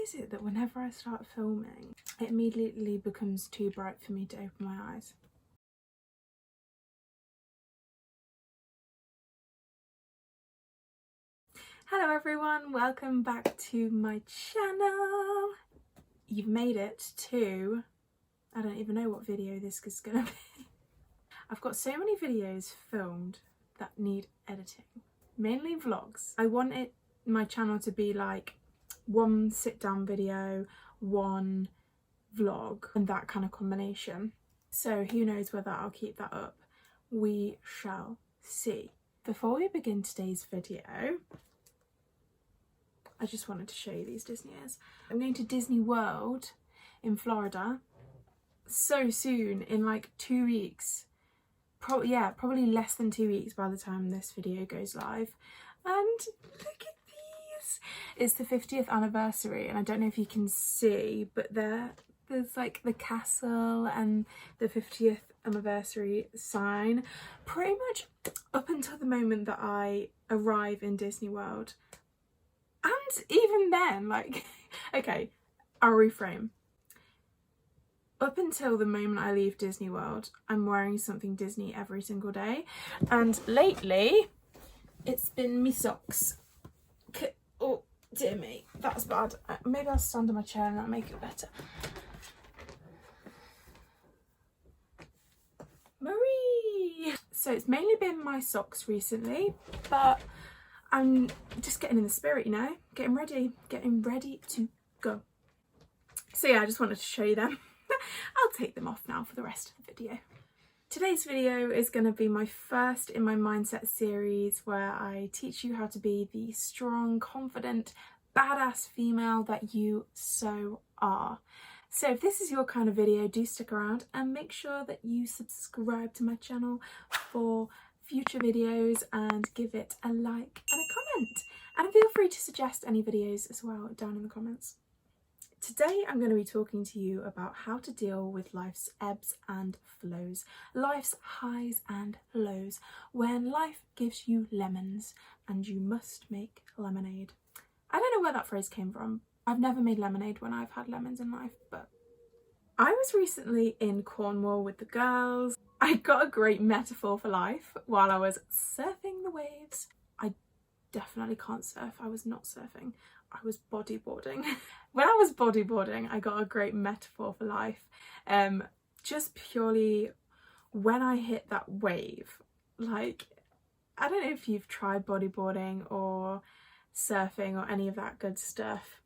is it that whenever I start filming, it immediately becomes too bright for me to open my eyes? Hello everyone, welcome back to my channel. You've made it to, I don't even know what video this is gonna be. I've got so many videos filmed that need editing, mainly vlogs. I want my channel to be like one sit down video, one vlog, and that kind of combination. So who knows whether I'll keep that up. We shall see. Before we begin today's video, I just wanted to show you these Disney ears. I'm going to Disney World in Florida so soon, in like 2 weeks. Probably less than 2 weeks by the time this video goes live. And look at these! It's the 50th anniversary, and I don't know if you can see, but there's like the castle and the 50th anniversary sign pretty much up until the moment that I arrive in Disney World. And even then, like, okay, I'll reframe. Up until the moment I leave Disney World, I'm wearing something Disney every single day. And lately, it's been me socks. Oh, dear me, that's bad. Maybe I'll stand on my chair and that'll make it better. Marie! So it's mainly been my socks recently, but I'm just getting in the spirit, you know? Getting ready to go. So yeah, I just wanted to show you them. I'll take them off now for the rest of the video. Today's video is going to be my first in my mindset series where I teach you how to be the strong, confident, badass female that you so are. So if this is your kind of video, do stick around and make sure that you subscribe to my channel for future videos and give it a like and a comment. And feel free to suggest any videos as well down in the comments. Today I'm going to be talking to you about how to deal with life's ebbs and flows, life's highs and lows, when life gives you lemons and you must make lemonade. I don't know where that phrase came from. I've never made lemonade when I've had lemons in life, but I was recently in Cornwall with the girls. I got a great metaphor for life while I was surfing the waves. I definitely can't surf. I was not surfing. I was bodyboarding. When I was bodyboarding, I got a great metaphor for life. Just purely when I hit that wave, like, I don't know if you've tried bodyboarding or surfing or any of that good stuff,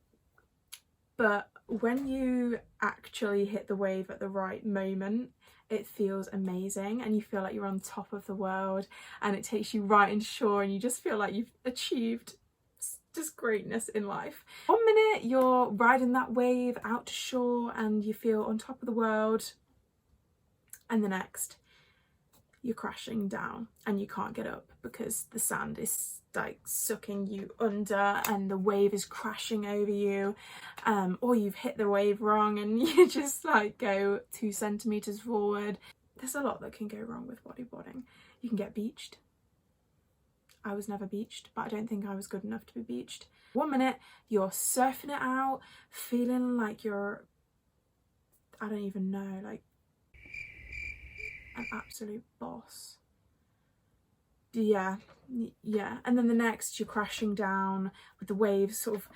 but when you actually hit the wave at the right moment, it feels amazing and you feel like you're on top of the world and it takes you right into shore and you just feel like you've achieved just greatness in life. 1 minute you're riding that wave out to shore and you feel on top of the world, and the next you're crashing down and you can't get up because the sand is like sucking you under and the wave is crashing over you, or you've hit the wave wrong and you just like go 2 centimeters forward. There's a lot that can go wrong with bodyboarding. You can get beached. I was never beached, but I don't think I was good enough to be beached. 1 minute you're surfing it out, feeling like you're, I don't even know, like an absolute boss. Yeah, and then the next you're crashing down with the waves sort of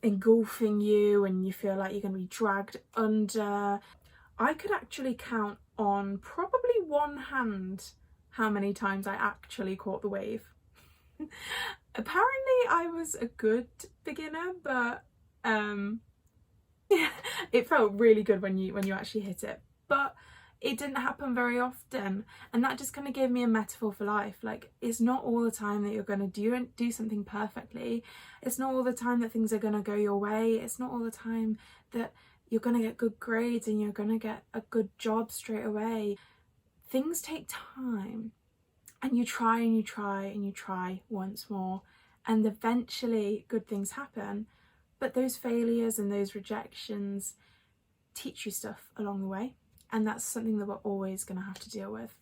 engulfing you and you feel like you're going to be dragged under. I could actually count on probably one hand how many times I actually caught the wave. Apparently I was a good beginner, but it felt really good when you actually hit it, but it didn't happen very often, and that just kind of gave me a metaphor for life. Like, it's not all the time that you're going to do something perfectly. It's not all the time that things are going to go your way. It's not all the time that you're going to get good grades and you're going to get a good job straight away. Things take time, and you try and you try and you try once more, and eventually good things happen. But those failures and those rejections teach you stuff along the way, and that's something that we're always going to have to deal with.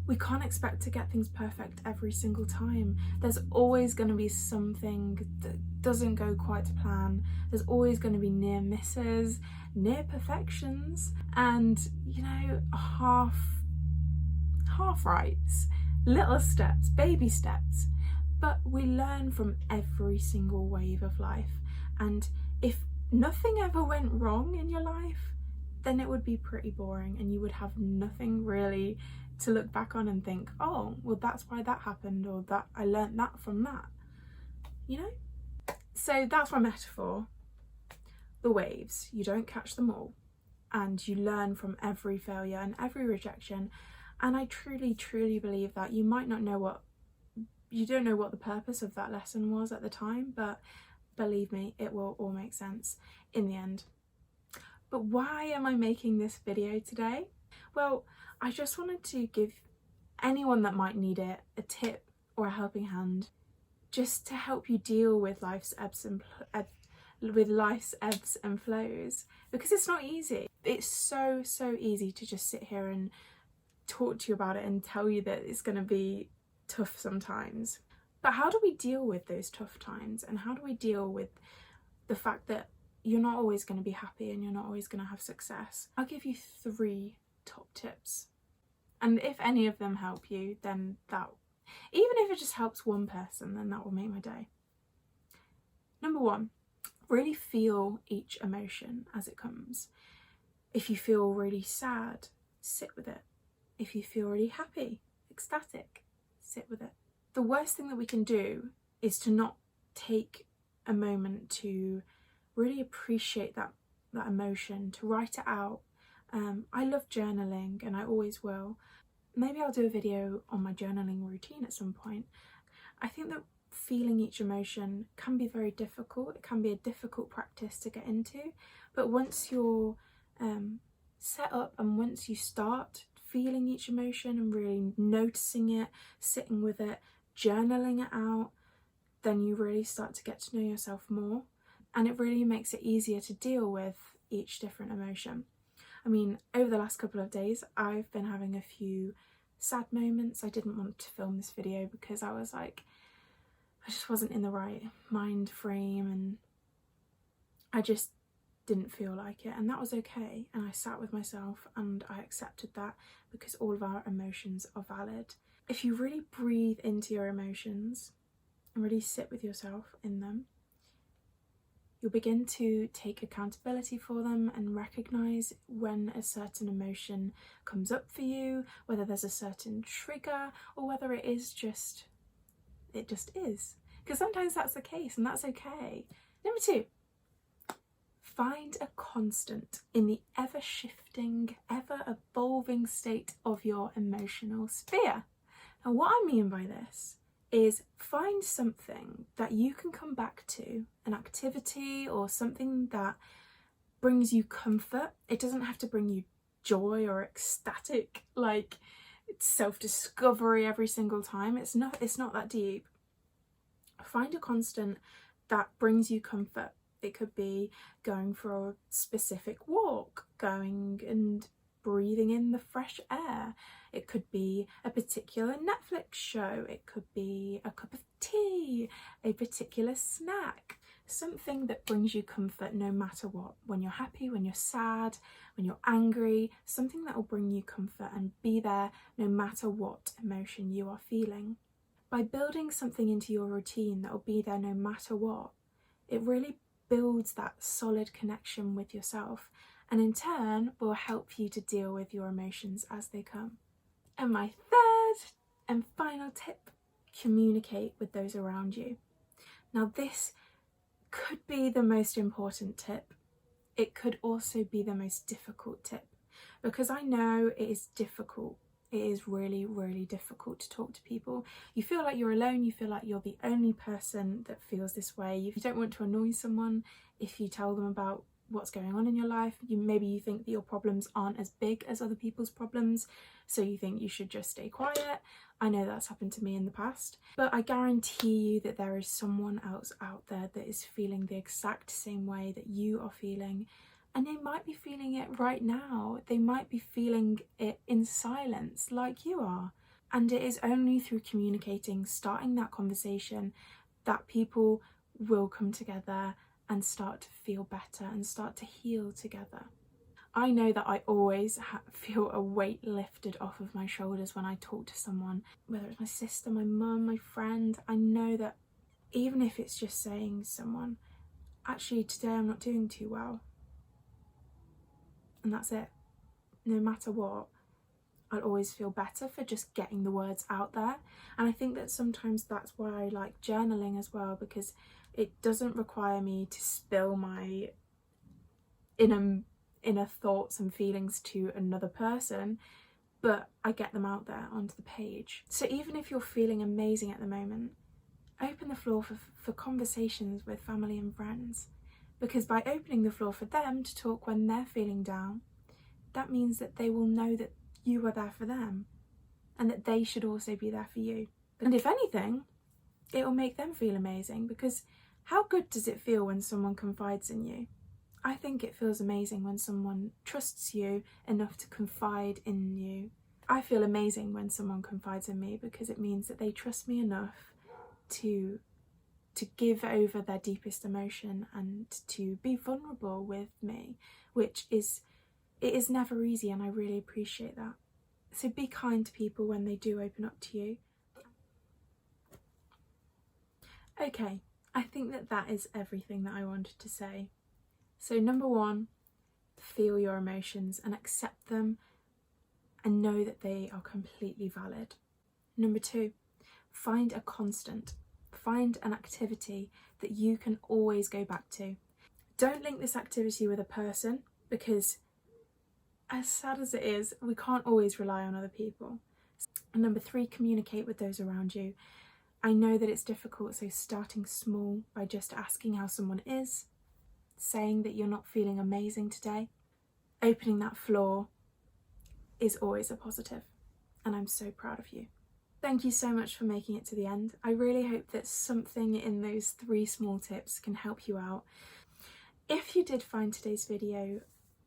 we can't expect to get things perfect every single time. There's always going to be something that doesn't go quite to plan. There's always going to be near misses, near perfections, and, you know, half rights, little steps, baby steps. But we learn from every single wave of life, and if nothing ever went wrong in your life, then it would be pretty boring and you would have nothing really to look back on and think, oh, well, that's why that happened, or that I learnt that from that, you know? So that's my metaphor. The waves, you don't catch them all, and you learn from every failure and every rejection. And I truly, truly believe that you might not know you don't know what the purpose of that lesson was at the time, but believe me, it will all make sense in the end. But why am I making this video today? Well, I just wanted to give anyone that might need it a tip or a helping hand, just to help you deal with life's ebbs and flows, because it's not easy. It's so easy to just sit here and talk to you about it and tell you that it's going to be tough sometimes. But how do we deal with those tough times, and how do we deal with the fact that you're not always going to be happy and you're not always going to have success? I'll give you 3 top tips, and if any of them help you, then that, even if it just helps one person, then that will make my day. Number 1, really feel each emotion as it comes. If you feel really sad, sit with it. If you feel really happy, ecstatic, sit with it. The worst thing that we can do is to not take a moment to really appreciate that emotion, to write it out. I love journaling, and I always will. Maybe I'll do a video on my journaling routine at some point. I think that feeling each emotion can be very difficult. It can be a difficult practice to get into, but once you're set up, and once you start feeling each emotion and really noticing it, sitting with it, journaling it out, then you really start to get to know yourself more, and it really makes it easier to deal with each different emotion. I mean, over the last couple of days, I've been having a few sad moments. I didn't want to film this video because I was like, I just wasn't in the right mind frame, and I just didn't feel like it, and that was okay. And I sat with myself and I accepted that, because all of our emotions are valid. If you really breathe into your emotions and really sit with yourself in them, you'll begin to take accountability for them and recognise when a certain emotion comes up for you, whether there's a certain trigger or whether it just is. Because sometimes that's the case, and that's okay. Number 2, find a constant in the ever-shifting, ever-evolving state of your emotional sphere. And what I mean by this is, find something that you can come back to, an activity or something that brings you comfort. It doesn't have to bring you joy or ecstatic, like self-discovery every single time. It's not that deep. Find a constant that brings you comfort. It could be going for a specific walk, going and breathing in the fresh air. It could be a particular Netflix show. It could be a cup of tea, a particular snack, something that brings you comfort no matter what. When you're happy, when you're sad, when you're angry, something that will bring you comfort and be there no matter what emotion you are feeling. By building something into your routine that will be there no matter what, it really builds that solid connection with yourself, and in turn will help you to deal with your emotions as they come. And my 3rd and final tip, communicate with those around you. Now, this could be the most important tip. It could also be the most difficult tip, because I know it is difficult. It is really, really difficult to talk to people. You feel like you're alone. You feel like you're the only person that feels this way. You don't want to annoy someone if you tell them about what's going on in your life. Maybe you think that your problems aren't as big as other people's problems, so you think you should just stay quiet. I know that's happened to me in the past, but I guarantee you that there is someone else out there that is feeling the exact same way that you are feeling, and they might be feeling it right now. They might be feeling it in silence like you are. And it is only through communicating, starting that conversation, that people will come together and start to feel better and start to heal together. I know that I always feel a weight lifted off of my shoulders when I talk to someone, whether it's my sister, my mum, my friend. I know that even if it's just saying to someone, actually today I'm not doing too well, and that's it, no matter what, I'll always feel better for just getting the words out there. And I think that sometimes that's why I like journaling as well, because it doesn't require me to spill my inner thoughts and feelings to another person, but I get them out there onto the page. So even if you're feeling amazing at the moment, open the floor for conversations with family and friends, because by opening the floor for them to talk when they're feeling down, that means that they will know that you are there for them and that they should also be there for you. And if anything, it will make them feel amazing, because how good does it feel when someone confides in you? I think it feels amazing when someone trusts you enough to confide in you. I feel amazing when someone confides in me, because it means that they trust me enough to give over their deepest emotion and to be vulnerable with me, which is never easy, and I really appreciate that. So be kind to people when they do open up to you. Okay, I think that is everything that I wanted to say. So number one, feel your emotions and accept them and know that they are completely valid. Number two, find a constant. Find an activity that you can always go back to. Don't link this activity with a person, because as sad as it is, we can't always rely on other people. And number three, communicate with those around you. I know that it's difficult, so starting small by just asking how someone is, saying that you're not feeling amazing today, opening that floor is always a positive, and I'm so proud of you. Thank you so much for making it to the end. I really hope that something in those 3 small tips can help you out. If you did find today's video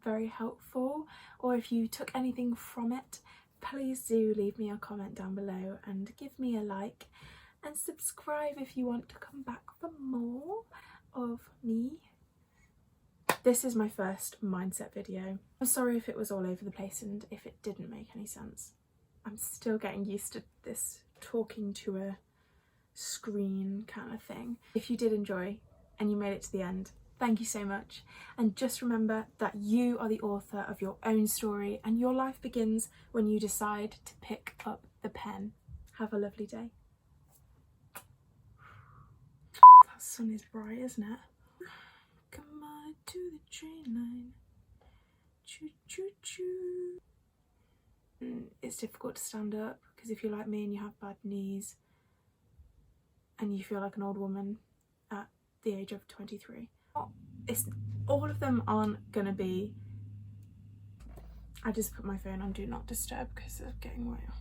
very helpful, or if you took anything from it, please do leave me a comment down below and give me a like, and subscribe if you want to come back for more of me. This is my first mindset video. I'm sorry if it was all over the place and if it didn't make any sense. I'm still getting used to this talking to a screen kind of thing. If you did enjoy and you made it to the end, thank you so much. And just remember that you are the author of your own story, and your life begins when you decide to pick up the pen. Have a lovely day. That sun is bright, isn't it? Come on to the train line. Choo choo choo. It's difficult to stand up, because if you're like me and you have bad knees and you feel like an old woman at the age of 23. All of them aren't gonna be. I just put my phone on do not disturb because of getting way off.